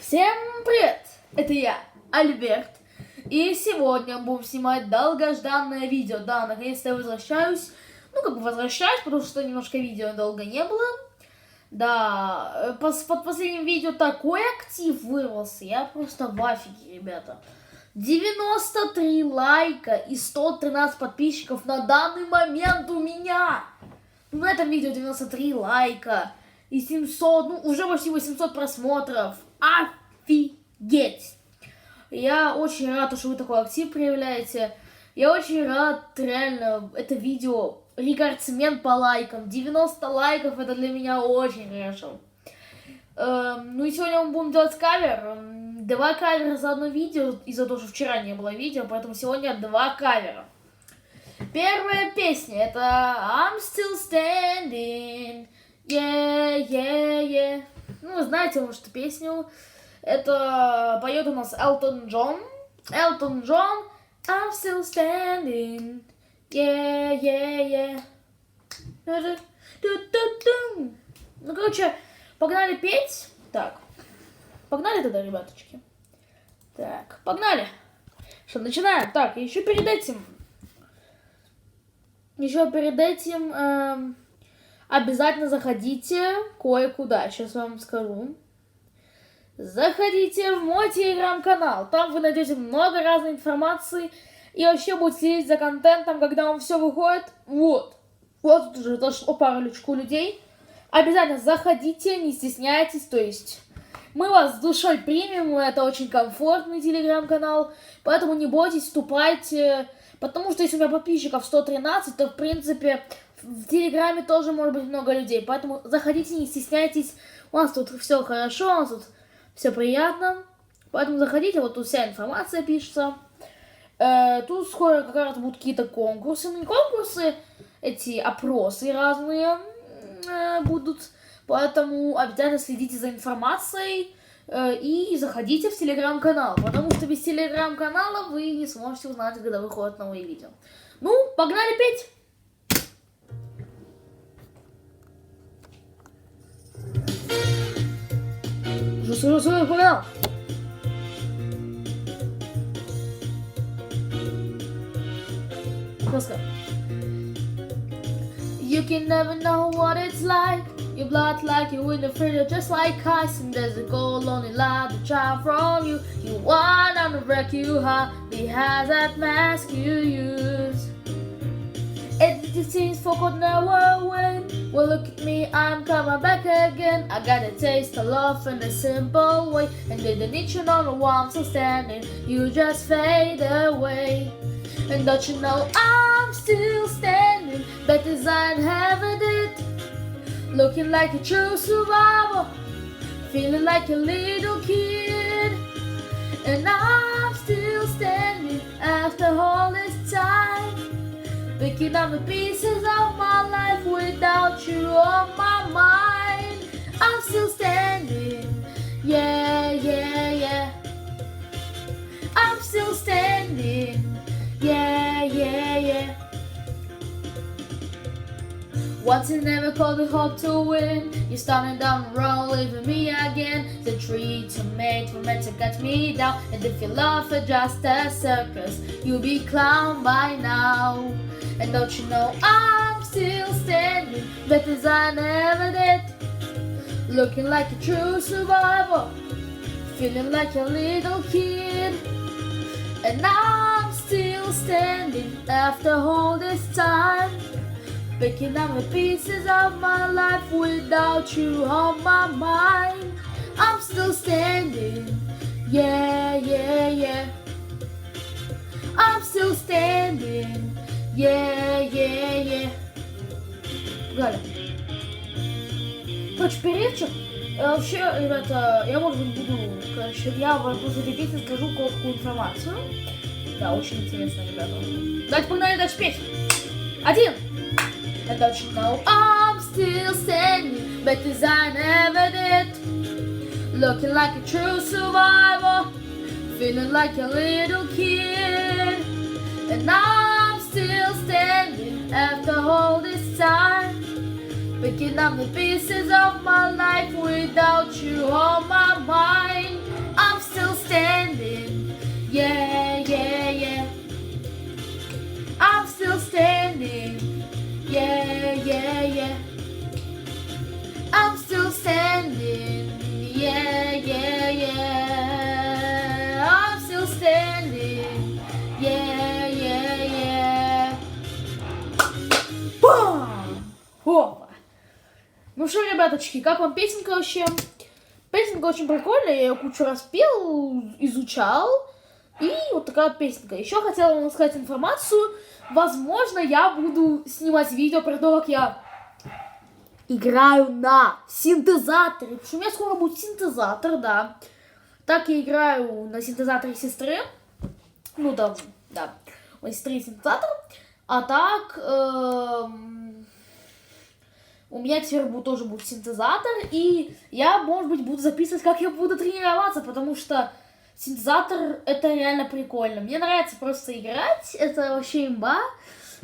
Всем привет! Это я, Альберт. И сегодня будем снимать долгожданное видео. Да, наконец-то я возвращаюсь. Возвращаюсь, потому что немножко видео долго не было. Да, под последним видео такой актив вырвался. Я просто в афиге, ребята. 93 лайка и 113 подписчиков на данный момент у меня. На этом видео 93 лайка и 700, уже почти 800 просмотров. Офигеть! Я очень рад, что вы такой актив проявляете. Я очень рад, реально, это видео рекордсмен по лайкам. 90 лайков, это для меня очень хорошо. Ну и сегодня мы будем делать кавер. 2 кавера за одно видео, из-за того, что вчера не было видео, поэтому сегодня 2 кавера. Первая песня, это I'm Still Standing, yeah, yeah, yeah. Ну, вы знаете, может, песню. Это поет у нас Элтон Джон. Элтон Джон, I'm Still Standing, yeah, yeah, yeah. Ну, короче, погнали петь. Так, погнали тогда, ребяточки. Так, погнали. Что, начинаем. Так, еще перед этим обязательно заходите кое-куда. Сейчас вам скажу. Заходите в мой телеграм-канал. Там вы найдете много разной информации. И вообще будете следить за контентом, когда он все выходит. Вот тут уже дошло парочку людей. Обязательно заходите, не стесняйтесь. То есть мы вас с душой примем. Это очень комфортный телеграм-канал. Поэтому не бойтесь, вступайте. Потому что если у меня подписчиков 113, то в принципе в телеграме тоже может быть много людей. Поэтому заходите, не стесняйтесь. У нас тут все хорошо, у нас тут все приятно. Поэтому заходите, вот тут вся информация пишется. Тут скоро как раз будут какие-то конкурсы. Ну, не конкурсы, эти опросы разные будут. Поэтому обязательно следите за информацией и заходите в телеграм-канал. Потому что без телеграм-канала вы не сможете узнать, когда выходят новые видео. Ну, погнали петь! Погнал! You can never know what it's like. Your blood like you in the freezer, just like ice. And there's a gold lonely light to try from you. You want on the wreck you hardly has that mask you use. It seems folk could never win. Well, look at me, I'm coming back again. I got a taste of love in a simple way. And didn't need you know why I'm still standing. You just fade away. And don't you know I'm still standing, better than ever did. Looking like a true survivor, feeling like a little kid. And I'm still standing after all this time, picking up the pieces of my life without you on my mind. I'm still standing, yeah, yeah, yeah. I'm still standing, yeah, yeah, yeah. Once you never called it hope to win. You're starting down the road, leaving me again. The tree to make for meant to cut me down. And if your love is just a circus, you'll be clown by now. And don't you know I'm still standing, better than I ever did. Looking like a true survivor, feeling like a little kid. And I'm still standing after all this time, picking up the pieces of my life without you on my mind. I'm still standing, yeah, yeah, yeah. I'm still standing, yeah, yeah, yeah. Галя. Короче, перевчик. Вообще, ребята, я, может быть, я вам после этой песни скажу короткую информацию. Да, очень интересно, ребята. Давайте погнали дальше петь. 1. And don't you know I'm still standing, better than I ever did. Looking like a true survivor, feeling like a little kid. And I'm still standing after all this time, picking up the pieces of my life without you on my mind. Yeah, yeah, yeah, I'm still standing. Yeah, yeah, yeah. Бам! Опа! Ну что, ребяточки, как вам песенка вообще? Песенка очень прикольная, я ее кучу раз пел, изучал. И вот такая вот песенка. Еще хотела вам сказать информацию. Возможно, я буду снимать видео про то, как я играю на синтезаторе. Потому что у меня скоро будет синтезатор, да. Так я играю на синтезаторе сестры. Ну там, да. У сестры синтезатор. А так... у меня теперь тоже будет синтезатор. И я, может быть, буду записывать, как я буду тренироваться. Потому что синтезатор это реально прикольно. Мне нравится просто играть. Это вообще имба.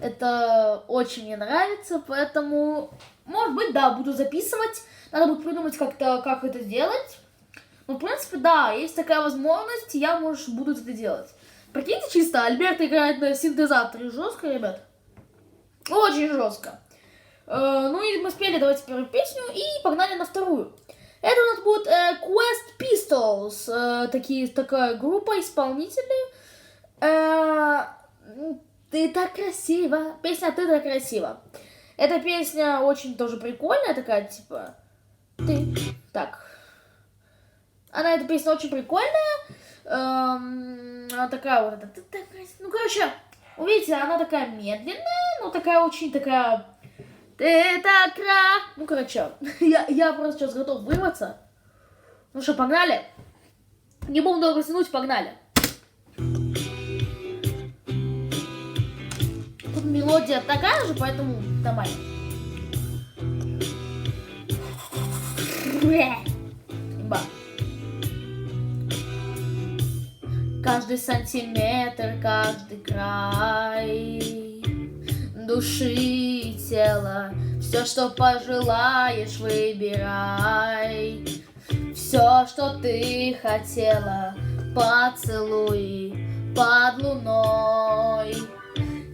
Это очень мне нравится. Поэтому, может быть, да, буду записывать. Надо будет придумать как-то, как это сделать. Ну, в принципе, да, есть такая возможность. Я, может, буду это делать. Прикиньте, чисто Альберт играет на синтезаторе. Жестко, ребят? Очень жестко. Ну и мы спели, давайте первую песню и погнали на вторую. Это у нас будет Quest Pistols, такая группа исполнителей. Ты так красива. Песня «Ты так красива». Эта песня очень тоже прикольная, такая, типа... Ты... Так. Эта песня очень прикольная. Она такая вот... Ты так красива. Ну, короче, увидите, она такая медленная, но такая очень такая... Ты так красива. Ну, короче, я просто сейчас готов вырваться. Ну что, погнали? Не будем долго тянуть, погнали. Тут мелодия такая же, поэтому давай. Ба. Каждый сантиметр, каждый край души и тела, все, что пожелаешь, выбирай. Все, что ты хотела, поцелуй под луной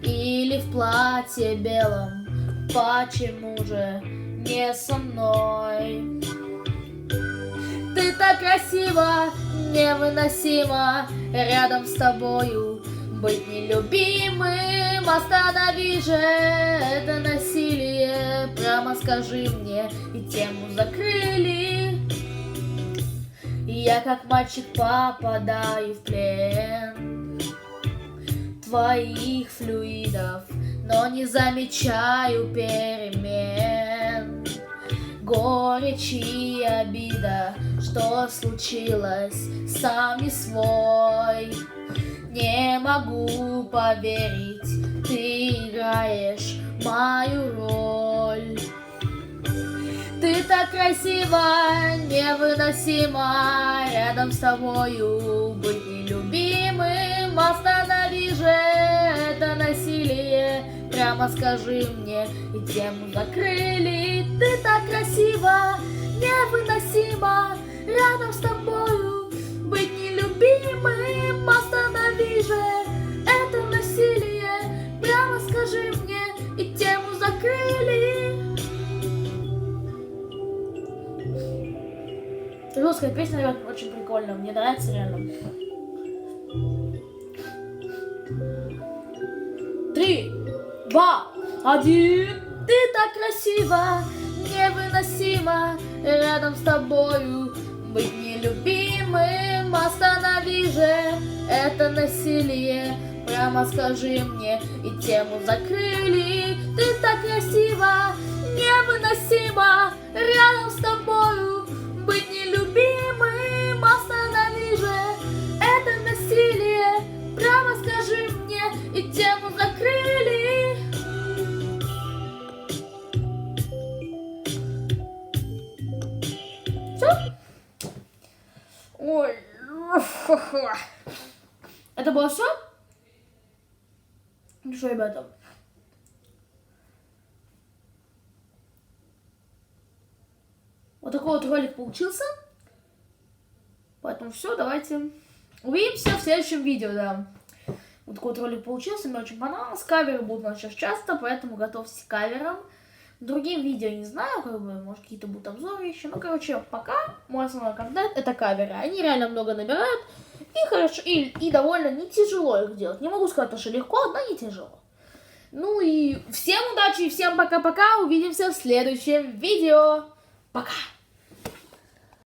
или в платье белом, почему же не со мной? Ты так красива, невыносимо, рядом с тобою быть нелюбимым. Останови же это насилие, прямо скажи мне, и тему закрыли. Я как мальчик попадаю в плен твоих флюидов, но не замечаю перемен. Горечь и обида, что случилось, сам не свой. Не могу поверить, ты играешь мою роль. Ты так красива, невыносимо, рядом с тобою быть нелюбимым. Останови же это насилие, прямо скажи мне, и тему закрыли. Ты так красива, невыносимо, рядом с тобою быть нелюбимым. Останови же это насилие, прямо скажи мне, и тему закрыли. Русская песня, ребят, очень прикольная, мне нравится реально. 3, 2, 1. Ты так красива, невыносимо, рядом с тобою быть нелюбимым. Останови же это насилие, прямо скажи мне, и тему закрыли. Ты так красива, невыносимо, рядом с тобою быть нелюбимым. Останови же это насилие, прямо скажи мне, и тему закрыли. Все? Ой. Это было все? Ну что, ребята? Вот такой вот ролик получился. Поэтому все, давайте увидимся в следующем видео, да. Вот такой вот ролик получился, мне очень понравился. Каверы будут у нас сейчас часто, поэтому готовьтесь к каверам. Другим видео не знаю, как бы, может, какие-то будут обзоры еще. Ну, короче, пока мой основной контент — это каверы. Они реально много набирают, и хорошо, и довольно не тяжело их делать. Не могу сказать, что легко, но не тяжело. Ну и всем удачи, и всем пока-пока. Увидимся в следующем видео. Пока!